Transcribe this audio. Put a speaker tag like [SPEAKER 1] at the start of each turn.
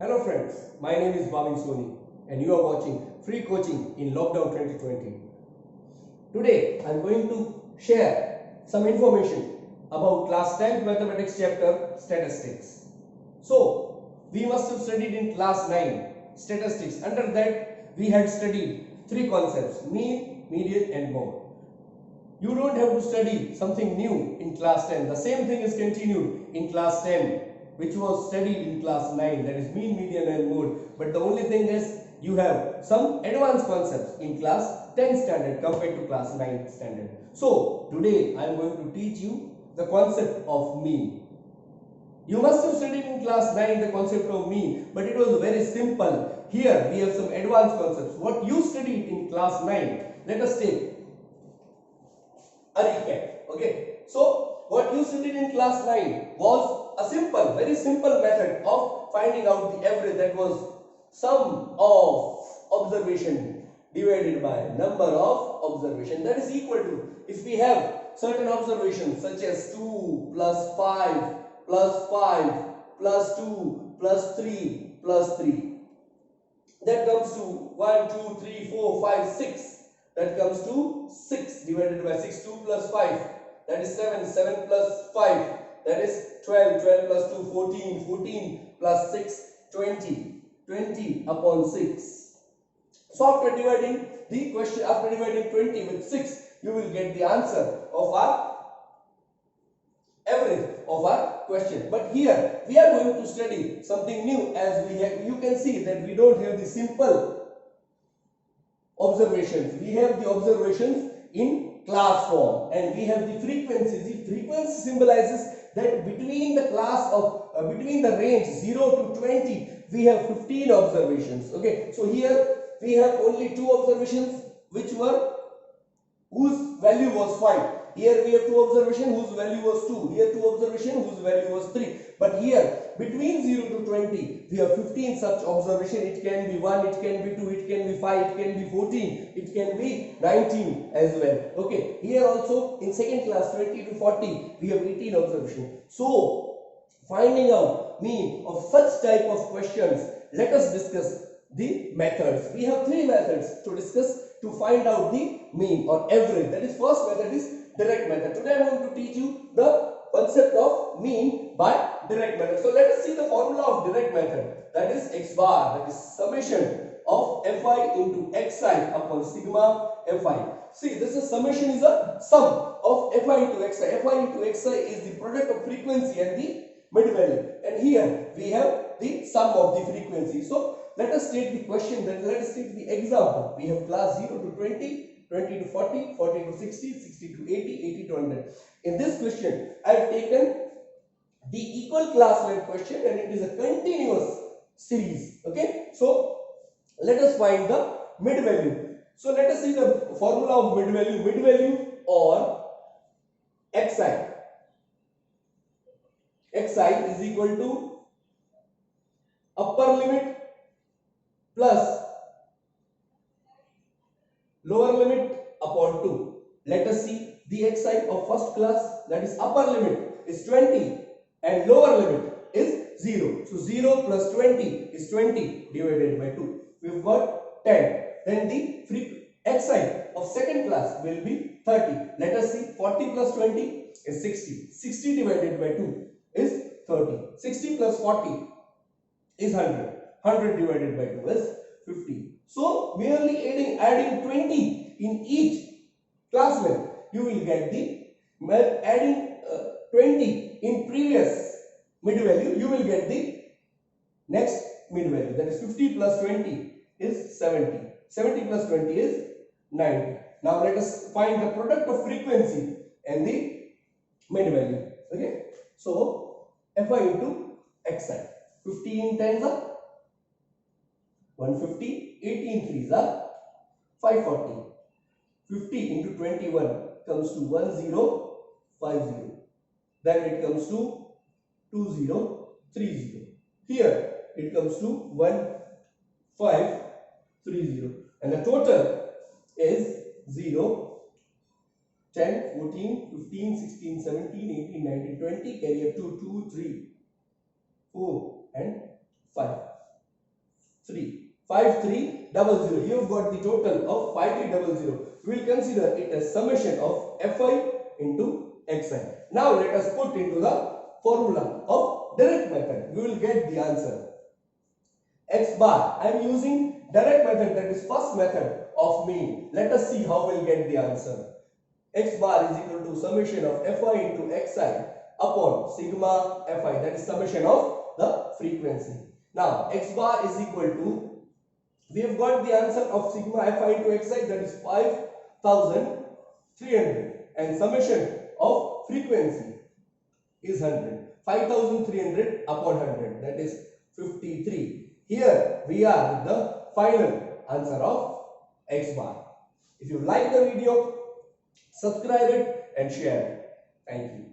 [SPEAKER 1] Hello friends, my name is Bhavin Soni and you are watching Free Coaching in Lockdown 2020. Today I am going to share some information about class 10th mathematics chapter statistics. So, we must have studied in class 9 statistics. Under that we had studied three concepts: mean, median and mode. You don't have to study something new in class 10. The same thing is continued in class 10, which was studied in class 9, that is mean, median and mode. But the only thing is you have some advanced concepts in class 10 standard compared to class 9 standard. So today I am going to teach you the concept of mean. You must have studied in class 9 the concept of mean, but it was very simple. Here we have some advanced concepts. What you studied in class 9, let us take a recap. Okay, so what you studied in class 9 was a simple, very simple method of finding out the average, that was sum of observation divided by number of observation, that is equal to, if we have certain observations such as 2 plus 5 plus 5 plus 2 plus 3 plus 3, that comes to 1 2 3 4 5 6, that comes to 6 divided by 6. 2 plus 5, that is 7. 7 plus 5, that is 12. 12 plus 2, 14. 14 plus 6, 20. 20 upon 6. So after dividing the question, after dividing 20 with 6, you will get the answer of our average of our question. But here we are going to study something new, as we have, you can see that we don't have the simple observations. We have the observations in class form, and we have the frequencies. The frequency symbolizes that between the class of between the range 0 to 20 we have 15 observations. Okay, so here we have only two observations whose value was 5. Here we have two observations whose value was 2. Here two observations whose value was 3. But here between 0 to 20 we have 15 such observations. It can be 1, it can be 2, it can be 5, it can be 14, it can be 19 as well. Okay, here also in second class 20 to 40 we have 18 observations. So finding out mean of such type of questions, let us discuss the methods. We have three methods to discuss to find out the mean or average. That is, first method is direct method. Today I am going to teach you the concept of mean by direct method. So let us see the formula of direct method. That is x bar, that is summation of fi into xi upon sigma fi. See, this is summation is a sum of fi into xi. Fi into xi is the product of frequency and the mid value, and here we have the sum of the frequency. So let us take the question, let us take the example. We have class 0 to 20, 20 to 40, 40 to 60, 60 to 80, 80 to 100. In this question, I have taken the equal class length question, and it is a continuous series. Okay, so let us find the mid value. So let us see the formula of mid value. Mid value or xi. Xi is equal to upper limit plus lower limit upon 2. Let us see the xi of first class, that is upper limit is 20 and lower limit is 0. So 0 plus 20 is 20 divided by 2. We've got 10. Then the xi of second class will be 30. Let us see, 40 plus 20 is 60. 60 divided by 2 is 30. 60 plus 40 is 100. 100 divided by 2 is 50. So merely adding 20 in each class length, you will get the, adding 20 in previous mid value, you will get the next mid value. That is 50 plus 20 is 70. 70 plus 20 is 90. Now let us find the product of frequency and the mid value. Okay, so fi into xi. 15 10s are 150, 18 3s are 540. 50 into 21 comes to 1050. Then it comes to 2030. Here it comes to 1530. And the total is 0, 10, 14, 15, 16, 17, 18, 19, 20. Carry up to 2, 3, 4 and 5. 5300. You've got the total of 5300. We will consider it as summation of fi into xi. Now let us put into the formula of direct method. We will get the answer. X bar. I am using direct method, that is first method of mean. Let us see how we will get the answer. X bar is equal to summation of fi into xi upon sigma fi, that is summation of the frequency. Now x bar is equal to, we have got the answer of sigma fi into xi, that is 5300, and summation of frequency is 100. 5300 upon 100, that is 53. Here we are with the final answer of x bar. If you like the video, subscribe it and share it. Thank you.